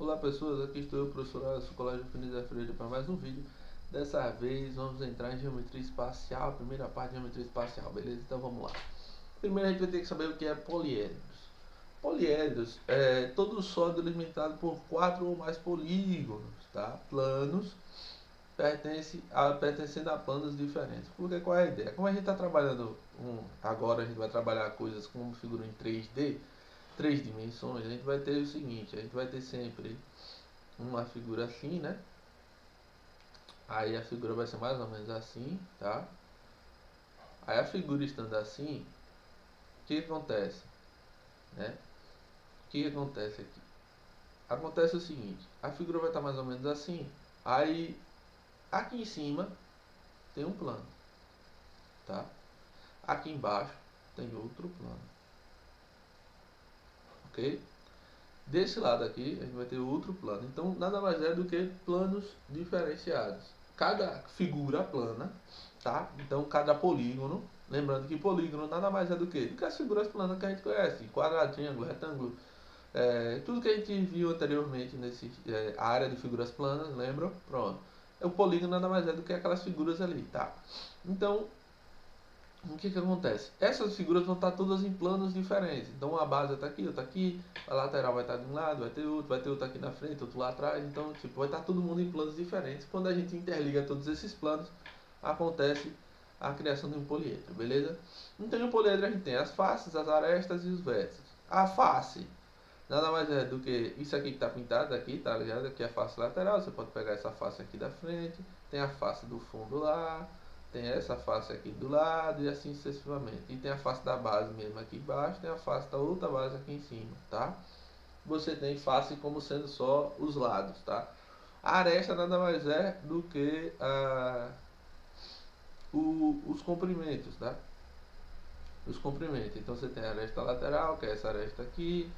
Olá pessoas, aqui estou eu, professor Alisson, Colégio Finisa Freire, para mais um vídeo. Dessa vez vamos entrar em geometria espacial, a primeira parte de geometria espacial, beleza? Então vamos lá. Primeiro a gente vai ter que saber o que é poliedros. Poliedros é todo sólido limitado por 4 ou mais polígonos, tá? Planos, pertencendo a planos diferentes. Porque qual é a ideia? Como a gente está trabalhando, agora a gente vai trabalhar coisas como figura em 3D, 3 dimensões, a gente vai ter o seguinte, a gente vai ter sempre uma figura assim, né? Aí a figura vai ser mais ou menos assim, tá? Aí a figura estando assim, o que acontece, né? O que acontece aqui? Acontece o seguinte, a figura vai estar mais ou menos assim, aí aqui em cima tem um plano, tá? Aqui embaixo tem outro plano, ok? Desse lado aqui a gente vai ter outro plano, então nada mais é do que planos diferenciados. Cada figura plana, tá? Então cada polígono, lembrando que polígono nada mais é do que as figuras planas que a gente conhece, quadrado, triângulo, retângulo, tudo que a gente viu anteriormente nesse área de figuras planas, lembram? Pronto. O polígono nada mais é do que aquelas figuras ali, tá? Então o que acontece? Essas figuras vão estar todas em planos diferentes. Então a base está aqui, outra aqui, a lateral vai estar de um lado, vai ter outro aqui na frente, outro lá atrás. Então, tipo, vai estar todo mundo em planos diferentes. Quando a gente interliga todos esses planos, acontece a criação de um poliedro, beleza? Então, em um poliedro a gente tem as faces, as arestas e os vértices. A face nada mais é do que isso aqui que está pintado aqui, tá ligado? Aqui é a face lateral, você pode pegar essa face aqui da frente, tem a face do fundo lá, tem essa face aqui do lado e assim sucessivamente. E tem a face da base mesmo aqui embaixo, tem a face da outra base aqui em cima, tá? Você tem face como sendo só os lados, tá? A aresta nada mais é do que os comprimentos, tá? Os comprimentos. Então você tem a aresta lateral, que é essa aresta aqui.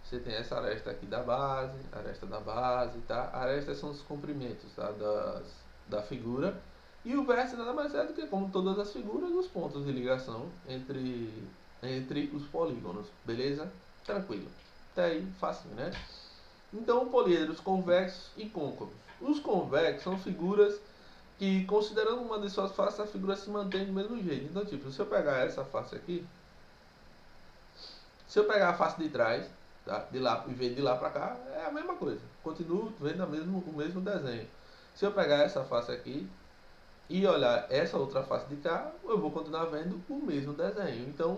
Você tem essa aresta aqui da base, aresta da base, tá? Arestas são os comprimentos, tá? Da figura. E o vértice nada mais é do que, como todas as figuras, os pontos de ligação entre os polígonos, beleza? Tranquilo. Até aí, fácil, né? Então, poliedros convexos e côncavos. Os convexos são figuras que, considerando uma de suas faces, a figura se mantém do mesmo jeito. Então, tipo, se eu pegar essa face aqui, se eu pegar a face de trás, tá? De lá, e ver de lá para cá, é a mesma coisa. Continuo vendo o mesmo desenho. Se eu pegar essa face aqui e olhar essa outra face de cá, eu vou continuar vendo o mesmo desenho. Então,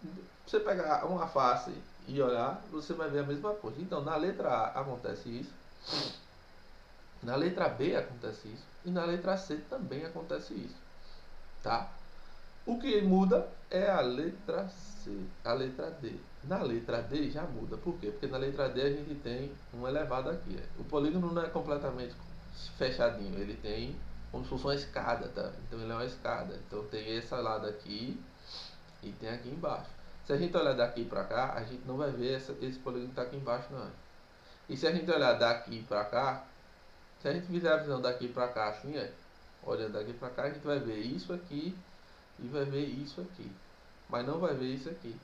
se você pegar uma face e olhar, você vai ver a mesma coisa. Então, na letra A acontece isso, na letra B acontece isso e na letra C também acontece isso, tá? O que muda é a letra C, a letra D. Na letra D já muda. Por quê? Porque na letra D a gente tem um elevado aqui. O polígono não é completamente fechadinho. Ele tem como se fosse uma escada, tá? Então ele é uma escada. Então tem esse lado aqui e tem aqui embaixo. Se a gente olhar daqui para cá, a gente não vai ver esse polígono que está aqui embaixo, não. E se a gente olhar daqui para cá, se a gente fizer a visão daqui para cá assim, olhando daqui para cá, a gente vai ver isso aqui e vai ver isso aqui, mas não vai ver isso aqui,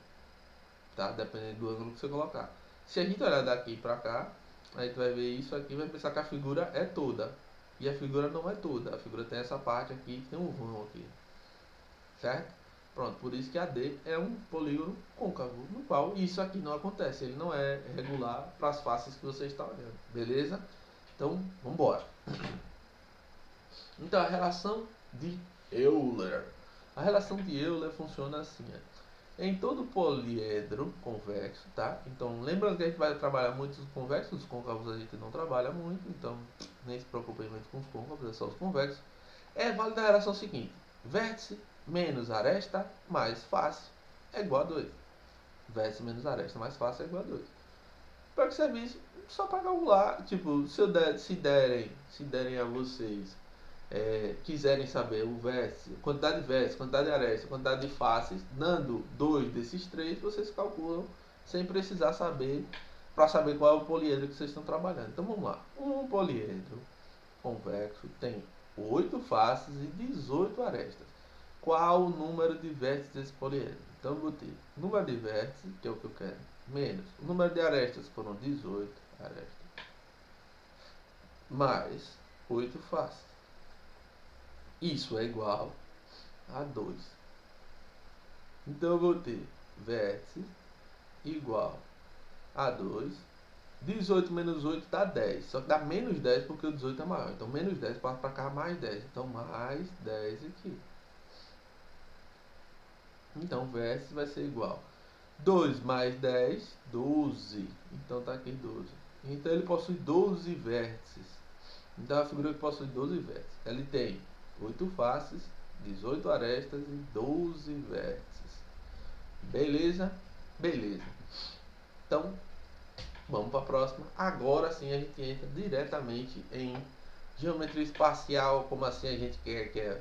tá? Dependendo do ângulo que você colocar. Se a gente olhar daqui para cá, a gente vai ver isso aqui e vai pensar que a figura é toda, e a figura não é toda. A figura tem essa parte aqui que tem um vão aqui, certo? Pronto, por isso que a D é um polígono côncavo, no qual isso aqui não acontece, ele não é regular para as faces que você está olhando, beleza? Então, vamos embora. Então, a relação de Euler. A relação de Euler funciona assim, em todo poliedro convexo, tá? Então, lembrando que a gente vai trabalhar muito os convexos, os côncavos a gente não trabalha muito, então nem se preocupe muito com os côncavos, é só os convexos. É válida a relação seguinte: vértice menos aresta mais face é igual a 2. Vértice menos aresta mais face é igual a 2. Para que serve isso? Só para calcular, tipo, se derem a vocês quiserem saber o vértice, quantidade de vértice, quantidade de aresta, quantidade de faces, dando 2 desses 3, vocês calculam sem precisar saber, para saber qual é o poliedro que vocês estão trabalhando. Então vamos lá. Um poliedro convexo tem 8 faces e 18 arestas. Qual o número de vértices desse poliedro? Então eu botei número de vértices, que é o que eu quero, menos o número de arestas, foram 18 arestas, mais 8 faces. Isso é igual a 2. Então eu vou ter vértice igual a 2. 18 menos 8 dá 10. Só que dá menos 10 porque o 18 é maior. Então menos 10 passa para cá mais 10. Então mais 10 aqui. Então vértice vai ser igual 2 mais 10, 12. Então tá aqui 12. Então ele possui 12 vértices. Então a figura que possui 12 vértices. Ele tem 8 faces, 18 arestas e 12 vértices. Beleza? Beleza. Então, vamos para a próxima. Agora sim a gente entra diretamente em geometria espacial, como assim a gente quer que é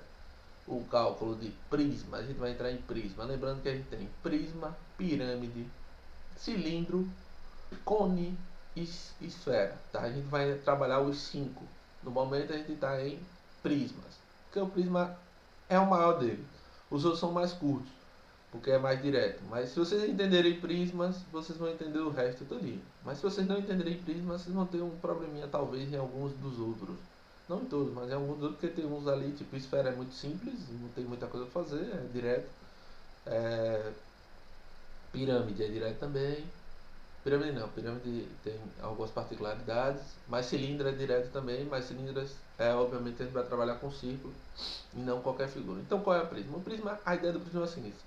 o cálculo de prisma. A gente vai entrar em prisma. Lembrando que a gente tem prisma, pirâmide, cilindro, cone e esfera. Tá? A gente vai trabalhar os 5. No momento a gente está em prismas, porque o prisma é o maior dele. Os outros são mais curtos, porque é mais direto. Mas se vocês entenderem prismas, vocês vão entender o resto todinho. Mas se vocês não entenderem prismas, vocês vão ter um probleminha talvez em alguns dos outros. Não em todos, mas em alguns outros, porque tem uns ali, tipo esfera é muito simples, não tem muita coisa a fazer, é direto. Pirâmide é direto também. Pirâmide não, pirâmide tem algumas particularidades, mas cilindro é direto também, mas cilindros obviamente a gente vai trabalhar com círculo e não qualquer figura. Então qual é o prisma? O prisma, a ideia do prisma é a seguinte: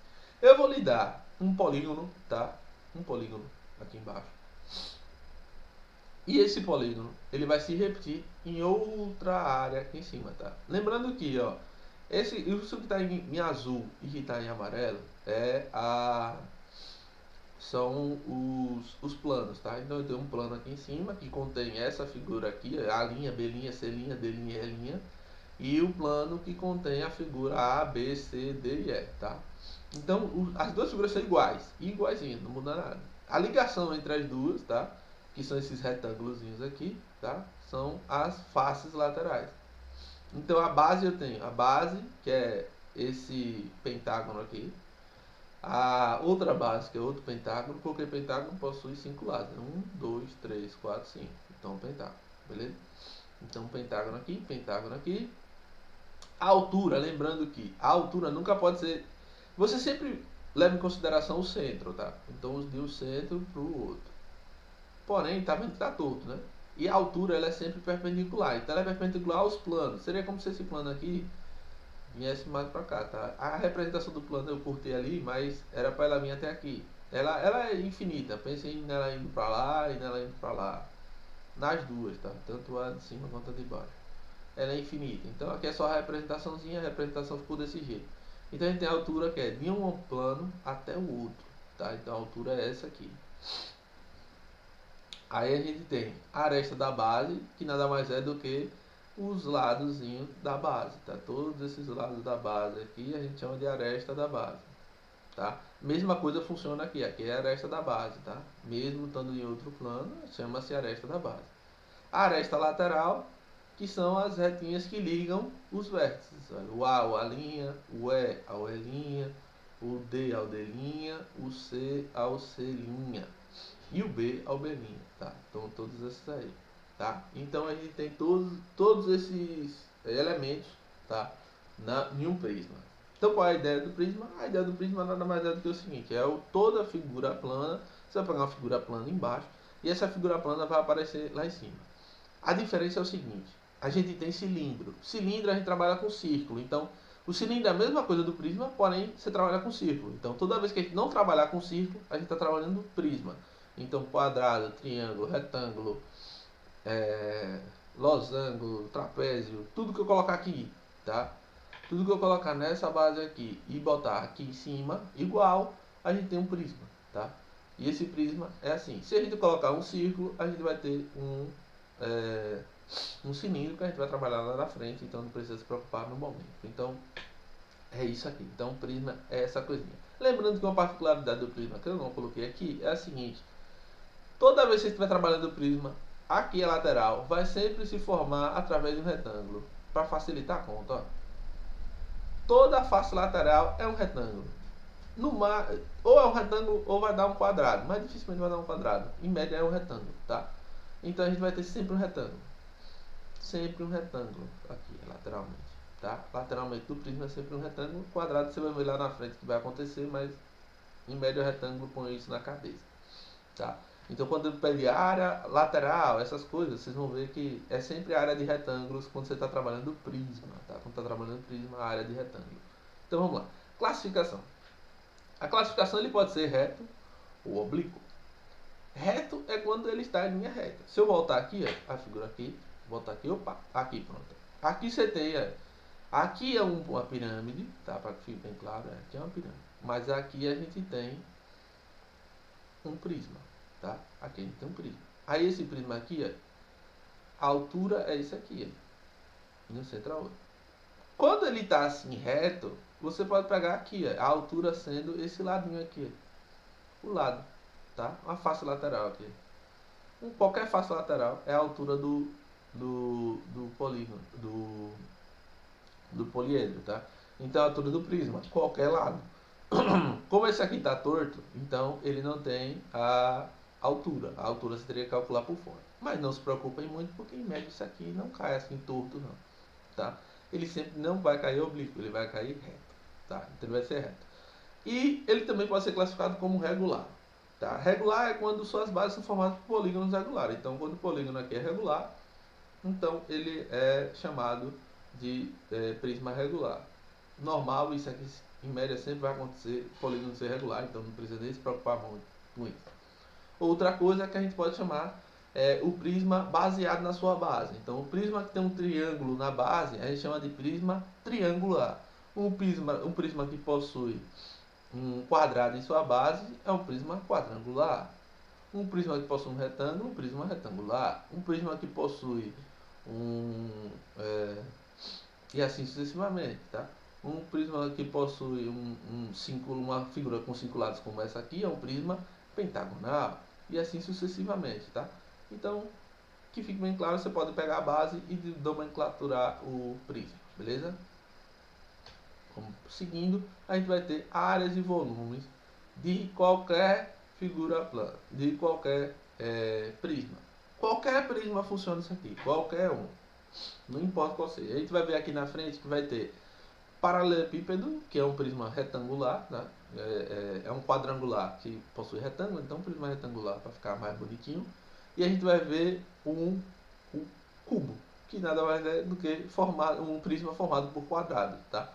eu vou lhe dar um polígono, tá? Um polígono aqui embaixo. E esse polígono, ele vai se repetir em outra área aqui em cima, tá? Lembrando que, ó, isso que está em azul e que está em amarelo são os planos, tá? Então eu tenho um plano aqui em cima que contém essa figura aqui, A', B', C', D', E', e o plano que contém a figura A, B, C, D e E, tá? Então as duas figuras são iguais, iguaizinhas, não muda nada. A ligação entre as duas, tá? Que são esses retângulos aqui, tá? São as faces laterais. Então a base eu tenho a base, que é esse pentágono aqui. A outra base, que é outro pentágono, porque pentágono possui 5 lados. 1, 2, 3, 4, 5. Então, pentágono, beleza? Então, pentágono aqui. A altura, lembrando que a altura nunca pode ser... Você sempre leva em consideração o centro, tá? Então, de um centro para o outro. Porém, tá vendo que tá torto, né? E a altura, ela é sempre perpendicular. Então, ela é perpendicular aos planos. Seria como se esse plano aqui viesse mais pra cá, tá? A representação do plano eu cortei ali, mas era para ela vir até aqui. Ela é infinita, pensem nela indo pra lá e nela indo pra lá. Nas duas, tá? Tanto a de cima quanto a de baixo. Ela é infinita. Então aqui é só a representaçãozinha, a representação ficou desse jeito. Então a gente tem a altura que é de um plano até o outro, tá? Então a altura é essa aqui. Aí a gente tem a aresta da base, que nada mais é do que os lados da base, tá? Todos esses lados da base aqui a gente chama de aresta da base, tá? Mesma coisa funciona aqui, aqui é a aresta da base, tá? Mesmo estando em outro plano, chama-se aresta da base. A aresta lateral, que são as retinhas que ligam os vértices, o A ao A', o E ao E', o D ao D', o C ao C' e o B ao B', tá? Então todos esses aí. Tá? Então a gente tem todos esses elementos, tá? Em um prisma. Então qual é a ideia do prisma? A ideia do prisma nada mais é do que o seguinte: toda figura plana. Você vai pegar uma figura plana embaixo e essa figura plana vai aparecer lá em cima. A diferença é o seguinte: a gente tem cilindro. Cilindro a gente trabalha com círculo. Então o cilindro é a mesma coisa do prisma, porém você trabalha com círculo. Então toda vez que a gente não trabalhar com círculo, a gente está trabalhando prisma. Então quadrado, triângulo, retângulo, losango, trapézio, tudo que eu colocar aqui, tá? Tudo que eu colocar nessa base aqui e botar aqui em cima, igual, a gente tem um prisma, tá? E esse prisma é assim: se a gente colocar um círculo, a gente vai ter um cilindro que a gente vai trabalhar lá na frente, então não precisa se preocupar no momento. Então, é isso aqui. Então, o prisma é essa coisinha. Lembrando que uma particularidade do prisma que eu não coloquei aqui é a seguinte: toda vez que você estiver trabalhando o prisma, aqui a lateral vai sempre se formar através de um retângulo, para facilitar a conta. Ó. Toda a face lateral é um retângulo. Ou é um retângulo ou vai dar um quadrado, mas dificilmente vai dar um quadrado. Em média é um retângulo, tá? Então a gente vai ter sempre um retângulo. sempre um retângulo aqui, lateralmente, tá? Lateralmente do prisma é sempre um retângulo. Quadrado você vai ver lá na frente que vai acontecer, mas em média o retângulo põe isso na cabeça, tá? Então quando eu pego área lateral, essas coisas, vocês vão ver que é sempre área de retângulos quando você está trabalhando prisma, tá? Quando está trabalhando prisma, a área de retângulo. Então vamos lá. Classificação. A classificação ele pode ser reto ou oblíquo. Reto é quando ele está em linha reta. Se eu voltar aqui, ó, a figura aqui, voltar aqui, opa, aqui pronto. Aqui você tem, aqui é uma pirâmide, tá? Para que fique bem claro, aqui é uma pirâmide. Mas aqui a gente tem um prisma, tá? Aqui a gente tem um prisma. Aí esse prisma aqui, ó, a altura é isso aqui, ó, no centro a outra. Quando ele está assim reto, você pode pegar aqui, ó, a altura sendo esse ladinho aqui, ó, o lado, tá? Uma face lateral aqui. Qualquer face lateral é a altura do polígono, do poliedro, tá? Então a altura do prisma, qualquer lado. Como esse aqui está torto, então ele não tem a altura. A altura você teria que calcular por fora. Mas não se preocupem muito, porque em média isso aqui não cai assim torto, não, tá? Ele sempre não vai cair oblíquo, ele vai cair reto, tá? Então ele vai ser reto. E ele também pode ser classificado como regular. Tá? Regular é quando suas bases são formadas por polígonos regulares. Então, quando o polígono aqui é regular, então ele é chamado de prisma regular. Normal, isso aqui em média sempre vai acontecer, polígono ser regular, então não precisa nem se preocupar muito com isso. Outra coisa que a gente pode chamar é o prisma baseado na sua base. Então, o prisma que tem um triângulo na base, a gente chama de prisma triangular. Um prisma que possui um quadrado em sua base é um prisma quadrangular. Um prisma que possui um retângulo, um prisma retangular. Um prisma que possui e assim sucessivamente, tá? Um prisma que possui uma figura com 5 lados como essa aqui é um prisma pentagonal. E assim sucessivamente, tá? Então, que fique bem claro, você pode pegar a base e nomenclaturar o prisma, beleza? Seguindo, a gente vai ter áreas e volumes de qualquer figura plana, de qualquer prisma. Qualquer prisma funciona isso aqui, qualquer um. Não importa qual seja. A gente vai ver aqui na frente que vai ter paralelepípedo, que é um prisma retangular, né? É um quadrangular que possui retângulo, então um prisma retangular para ficar mais bonitinho. E a gente vai ver um cubo, que nada mais é do que um prisma formado por quadrados, tá?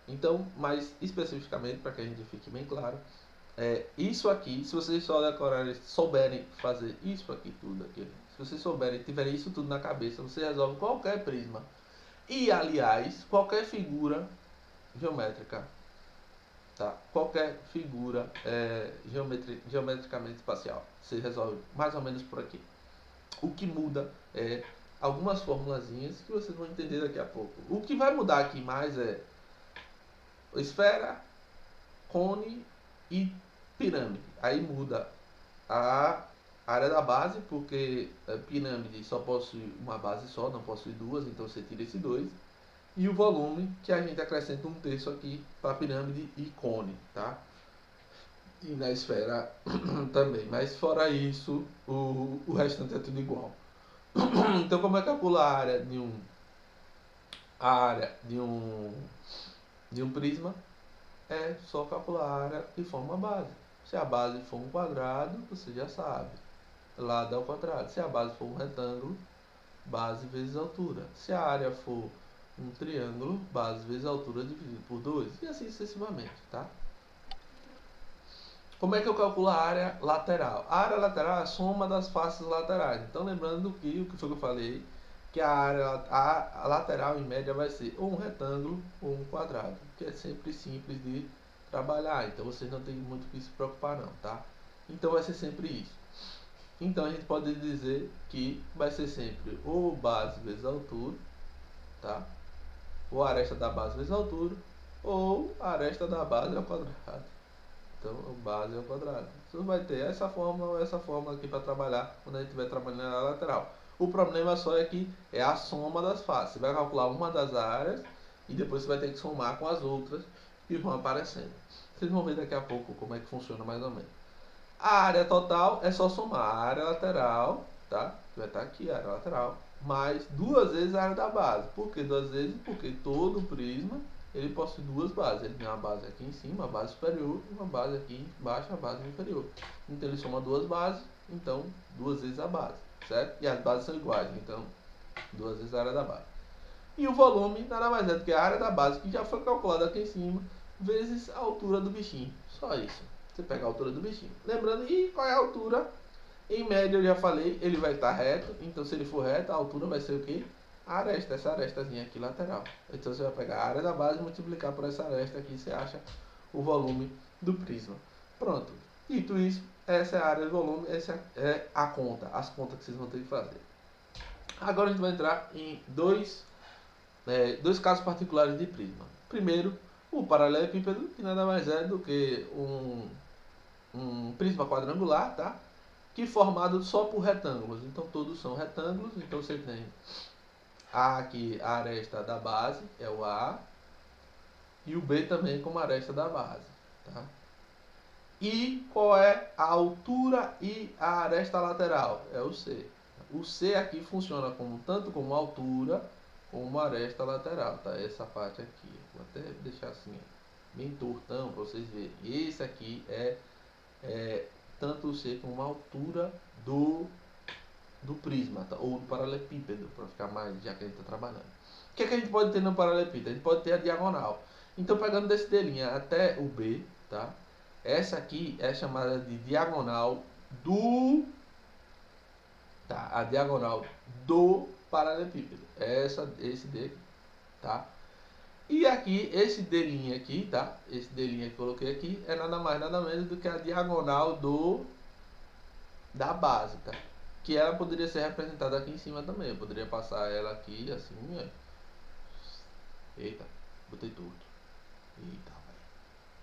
Então, mais especificamente, para que a gente fique bem claro, isso aqui, se vocês só decorarem, souberem fazer isso aqui tudo aqui, se vocês souberem, tiverem isso tudo na cabeça, você resolve qualquer prisma. E, aliás, qualquer figura geométrica, tá? Qualquer figura geometricamente espacial, você resolve mais ou menos por aqui. O que muda é algumas formulazinhas que vocês vão entender daqui a pouco. O que vai mudar aqui mais é esfera, cone e pirâmide. Aí muda a área da base, porque a pirâmide só possui uma base só, não possui duas, então você tira esse dois. E o volume, que a gente acrescenta um terço aqui para pirâmide e cone, tá? E na esfera também. Mas fora isso, o restante é tudo igual. Então como é que calcula a área de um prisma? É só calcular a área que forma a base. Se a base for um quadrado, você já sabe. Lado ao quadrado. Se a base for um retângulo, base vezes altura. Se a área for um triângulo, base vezes altura dividido por 2. E assim sucessivamente, tá? Como é que eu calculo a área lateral? A área lateral é a soma das faces laterais. Então, lembrando que o que foi que eu falei, que a lateral em média vai ser ou um retângulo ou um quadrado, que é sempre simples de trabalhar, então vocês não tem muito que se preocupar não, tá? Então vai ser sempre isso. Então a gente pode dizer que vai ser sempre ou base vezes altura, tá? Ou a aresta da base vezes altura, ou a aresta da base ao quadrado. Então, base ao quadrado. Você vai ter essa fórmula aqui para trabalhar quando a gente estiver trabalhando na lateral. O problema só é que é a soma das faces. Você vai calcular uma das áreas e depois você vai ter que somar com as outras que vão aparecendo. Vocês vão ver daqui a pouco como é que funciona mais ou menos. A área total é só somar a área lateral tá? Vai estar aqui a área lateral, mais 2 vezes a área da base. Por que 2 vezes? Porque todo prisma ele possui 2 bases. Ele tem uma base aqui em cima, a base superior, e uma base aqui embaixo, a base inferior. Então ele soma 2 bases, então 2 vezes a base, certo? E as bases são iguais, então 2 vezes a área da base. E o volume nada mais é do que a área da base, que já foi calculada aqui em cima, vezes a altura do bichinho. Só isso. Você pega a altura do bichinho. Lembrando, e qual é a altura? Em média, eu já falei, ele vai estar reto. Então, se ele for reto, a altura vai ser o quê? A aresta, essa arestazinha aqui lateral. Então, você vai pegar a área da base e multiplicar por essa aresta aqui. Você acha o volume do prisma. Pronto. Dito isso, essa é a área do volume. Essa é a conta. As contas que vocês vão ter que fazer. Agora, a gente vai entrar em dois casos particulares de prisma. Primeiro, o paralelepípedo, que nada mais é do que um prisma quadrangular, tá? Que formado só por retângulos. Então todos são retângulos. Então você tem aqui a aresta da base, é o A, e o B também como aresta da base, tá? E qual é a altura e a aresta lateral? É o C. O C aqui funciona tanto como altura como uma aresta lateral, tá? Essa parte aqui. Vou até deixar assim, bem tortão para vocês verem. Esse aqui é tanto o C como a altura do prisma, tá? Ou do paralelepípedo, para ficar mais, já que a gente está trabalhando. O que é que a gente pode ter no paralelepípedo? A gente pode ter a diagonal. Então, pegando desse D' até o B, tá? Essa aqui é chamada de diagonal do... Tá? A diagonal do paralelepípedo. Esse D aqui, tá? E aqui, esse D' aqui, tá? Esse D' que eu coloquei aqui é nada mais, nada menos do que a diagonal da base, tá? Que ela poderia ser representada aqui em cima também. Eu poderia passar ela aqui, assim, ó. Eita, botei torto. Eita, velho.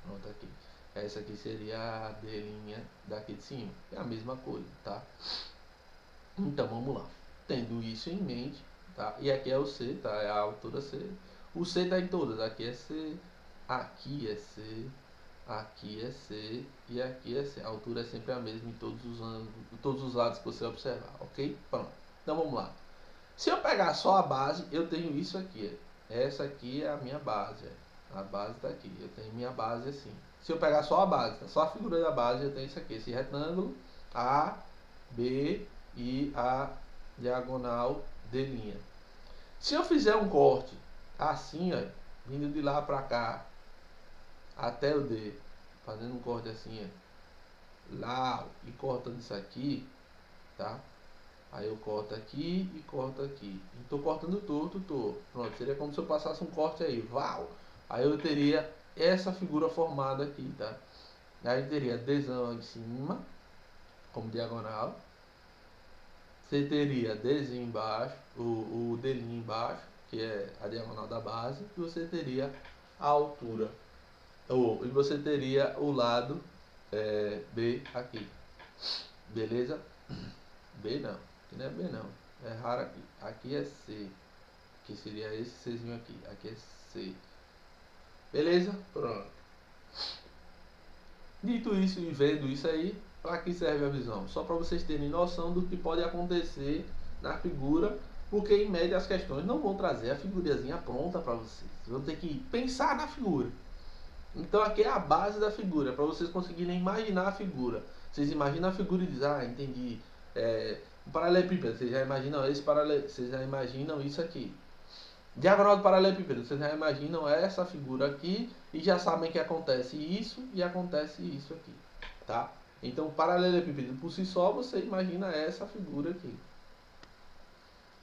Pronto, aqui. Essa aqui seria a D' daqui de cima. É a mesma coisa, tá? Então, vamos lá. Tendo isso em mente, tá? E aqui é o C, tá? É a altura C. O C está em todas. Aqui é C, aqui é C, aqui é C e aqui é C. A altura é sempre a mesma em todos os lados que você observar, ok? Pronto. Então vamos lá. Se eu pegar só a base, eu tenho isso aqui. Essa aqui é a minha base. A base está aqui. Eu tenho minha base assim. Se eu pegar só a base, só a figura da base, eu tenho isso aqui. Esse retângulo, A, B e a diagonal D'. Se eu fizer um corte assim, ó, vindo de lá para cá até o D, fazendo um corte assim, ó, lá e cortando isso aqui, tá? Aí eu corto aqui e corto aqui. Estou cortando torto, pronto, seria como se eu passasse um corte aí, val. Aí eu teria essa figura formada aqui, tá? Aí eu teria Dzão em cima, como diagonal. Você teria Dzinho embaixo, o D' embaixo, que é a diagonal da base, e você teria a altura. E você teria o lado B aqui. Beleza? B não. Aqui não é B não. É raro aqui. Aqui é C. Que seria esse Czinho aqui. Aqui é C. Beleza? Pronto. Dito isso e vendo isso aí, para que serve a visão? Só para vocês terem noção do que pode acontecer na figura, porque em média as questões não vão trazer a figurazinha pronta para vocês. Vocês vão ter que pensar na figura. Então aqui é a base da figura, para vocês conseguirem imaginar a figura. Vocês imaginam a figura e dizem, entendi. Um paralelepípedo, vocês já imaginam vocês já imaginam isso aqui. Diagonal do paralelepípedo, vocês já imaginam essa figura aqui e já sabem que acontece isso e acontece isso aqui, tá? Então, o paralelepípedo por si só, você imagina essa figura aqui.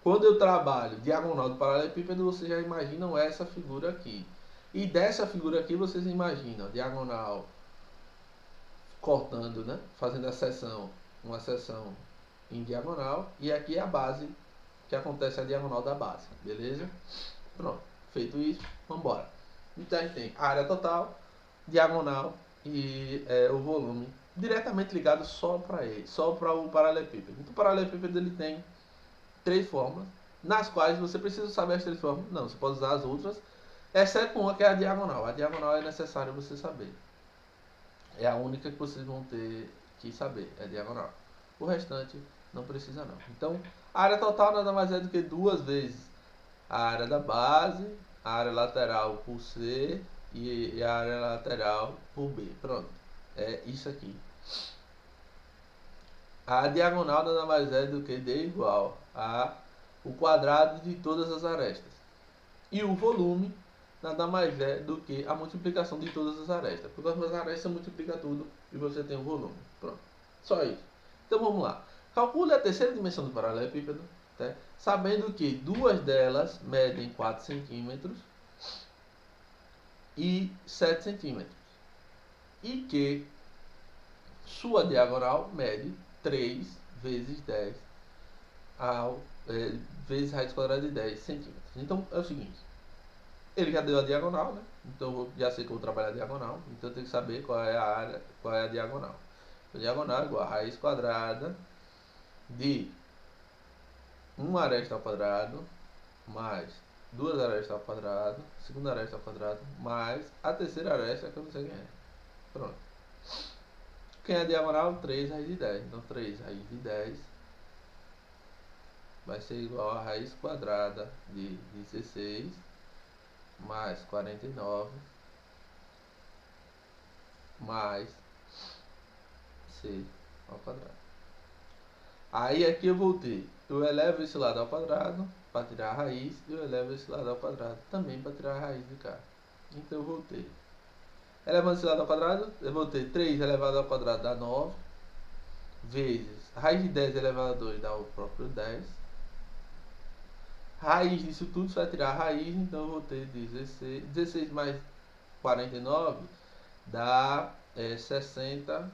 Quando eu trabalho diagonal do paralelepípedo, vocês já imaginam essa figura aqui. E dessa figura aqui, vocês imaginam diagonal cortando, né? Fazendo a seção, uma seção em diagonal. E aqui é a base, que acontece a diagonal da base, beleza? Pronto, feito isso, vamos embora. Então a gente tem a área total, diagonal e o volume diretamente ligado só para ele, só para o paralelepípedo. Então o paralelepípedo ele tem 3 formas, nas quais você precisa saber as 3 formas. Não, você pode usar as outras, exceto uma que é a diagonal. A diagonal é necessário você saber. É a única que vocês vão ter que saber, é a diagonal. O restante Não precisa não. Então, a área total nada mais é do que 2 vezes a área da base, a área lateral por C e a área lateral por B. Pronto. É isso aqui. A diagonal nada mais é do que D igual a o quadrado de todas as arestas. E o volume nada mais é do que a multiplicação de todas as arestas. Porque as arestas multiplica tudo e você tem o volume. Pronto. Só isso. Então vamos lá. Calcule a terceira dimensão do paralelepípedo, tá? Sabendo que duas delas medem 4 centímetros e 7 centímetros. E que sua diagonal mede 3 vezes 10 vezes raiz quadrada de 10 centímetros. Então é o seguinte. Ele já deu a diagonal, né? Então eu já sei que eu vou trabalhar a diagonal. Então eu tenho que saber qual é a área, qual é a diagonal. A diagonal é igual a raiz quadrada de uma aresta ao quadrado mais duas arestas ao quadrado, segunda aresta ao quadrado, mais a terceira aresta que eu não sei quem é. Pronto. Quem é diagonal? 3 raiz de 10. Então 3 raiz de 10 vai ser igual a raiz quadrada de 16 mais 49 mais C ao quadrado. Aí aqui eu vou ter, eu elevo esse lado ao quadrado para tirar a raiz e eu elevo esse lado ao quadrado também para tirar a raiz de cá. Então eu vou ter, elevando esse lado ao quadrado, eu vou ter 3 elevado ao quadrado dá 9, vezes raiz de 10 elevado a 2 dá o próprio 10. Raiz disso tudo, você vai tirar a raiz, então eu vou ter 16, 16 mais 49 dá 65.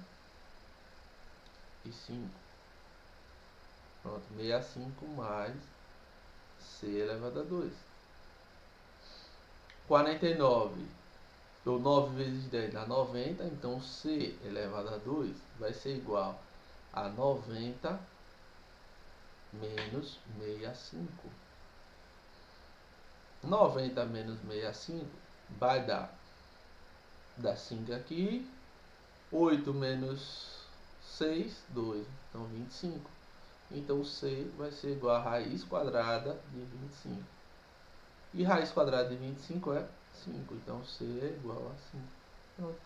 Pronto, 65 mais C elevado a 2. 49, ou 9 vezes 10 dá 90, então C elevado a 2 vai ser igual a 90 menos 65. 90 menos 65 vai dar 5 aqui, 8 menos 6, 2, então 25. Então C vai ser igual a raiz quadrada de 25. E raiz quadrada de 25 é 5, então C é igual a 5. Pronto.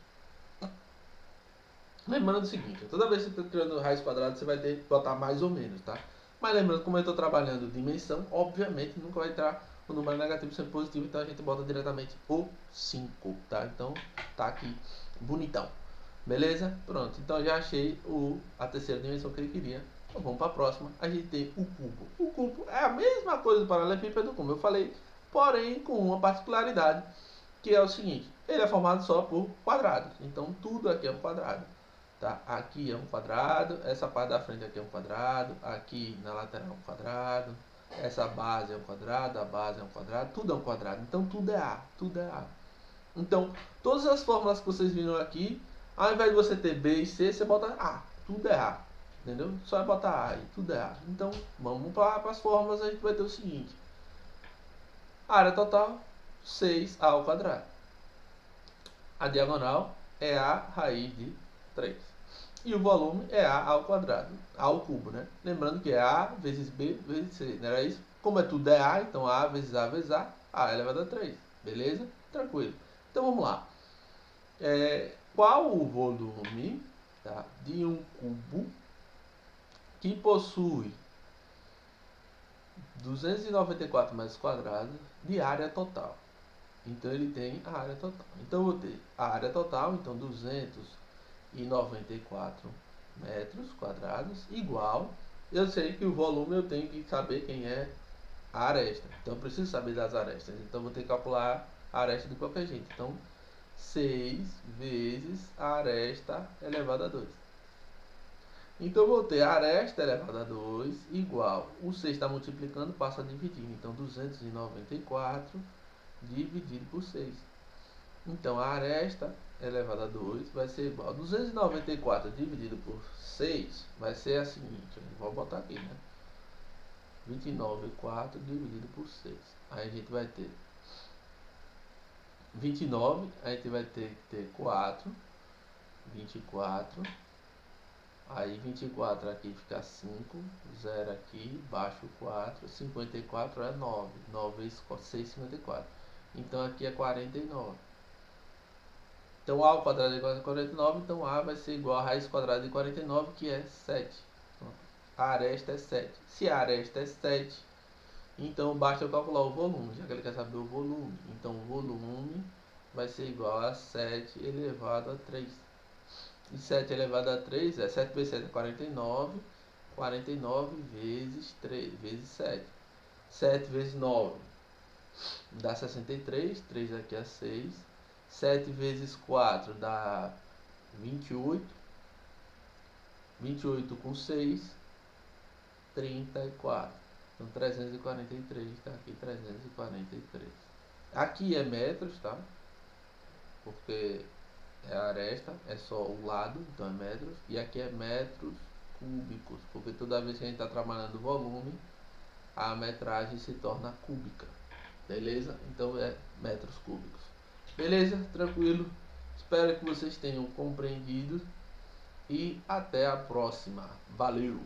Lembrando o seguinte, toda vez que você está tirando raiz quadrada, você vai ter que botar mais ou menos, tá? Mas lembrando, como eu estou trabalhando dimensão, obviamente nunca vai entrar o número negativo sempre positivo, então a gente bota diretamente o 5, tá? Então tá aqui bonitão. Beleza? Pronto, então já achei a terceira dimensão que ele queria. Então vamos para a próxima. A gente tem o cubo. O cubo é a mesma coisa do paralelepípedo, como eu falei, porém com uma particularidade, que é o seguinte: ele é formado só por quadrados. Então tudo aqui é um quadrado. Tá? Aqui é um quadrado, essa parte da frente aqui é um quadrado, aqui na lateral é um quadrado, essa base é um quadrado, a base é um quadrado, tudo é um quadrado. Então tudo é A, tudo é A. Então, todas as fórmulas que vocês viram aqui, ao invés de você ter B e C, você bota A. Tudo é A. Entendeu? Só é botar A e tudo é A. Então, vamos para as fórmulas, a gente vai ter o seguinte. Área total, 6A ao quadrado. A diagonal é A raiz de 3. E o volume é A ao quadrado. A ao cubo, né? Lembrando que é A vezes B vezes C. Não era isso? Como é tudo é A, então A vezes A vezes A elevado a 3. Beleza? Tranquilo. Então vamos lá. Qual o volume, tá, de um cubo que possui 294 metros quadrados de área total? Então ele tem a área total. Então eu vou ter a área total, então 294 metros quadrados, igual. Eu sei que o volume eu tenho que saber quem é a aresta. Então eu preciso saber das arestas. Então eu vou ter que calcular a aresta de qualquer jeito. Então 6 vezes a aresta elevado a 2. Então eu vou ter a aresta elevado a 2 igual, o 6 está multiplicando, passa a dividir. Então 294 dividido por 6. Então a aresta elevado a 2 vai ser igual a 294 dividido por 6 vai ser a seguinte, vou botar aqui, né? 29,4 dividido por 6. Aí a gente vai ter 29, a gente vai ter que ter 4, 24 Aí 24 aqui fica 5, 0 aqui, baixo 4, 54 é 9, 9 vezes 6, 54. Então aqui é 49. Então A ao quadrado é igual a 49, então A vai ser igual a raiz quadrada de 49, que é 7. A aresta é 7. Se a aresta é 7, então basta eu calcular o volume, já que ele quer saber o volume. Então o volume vai ser igual a 7 elevado a 3. E 7 elevado a 3 é 7 vezes 7 é 49. 49 vezes 3 vezes 7. 7 vezes 9 dá 63. 3 aqui é 6. 7 vezes 4 dá 28. 28 com 6, 34. Então 343, tá aqui 343. Aqui é metros, tá? Porque é a aresta, é só o lado, então é metros. E aqui é metros cúbicos, porque toda vez que a gente está trabalhando volume, a metragem se torna cúbica. Beleza? Então é metros cúbicos. Beleza? Tranquilo? Espero que vocês tenham compreendido. E até a próxima. Valeu!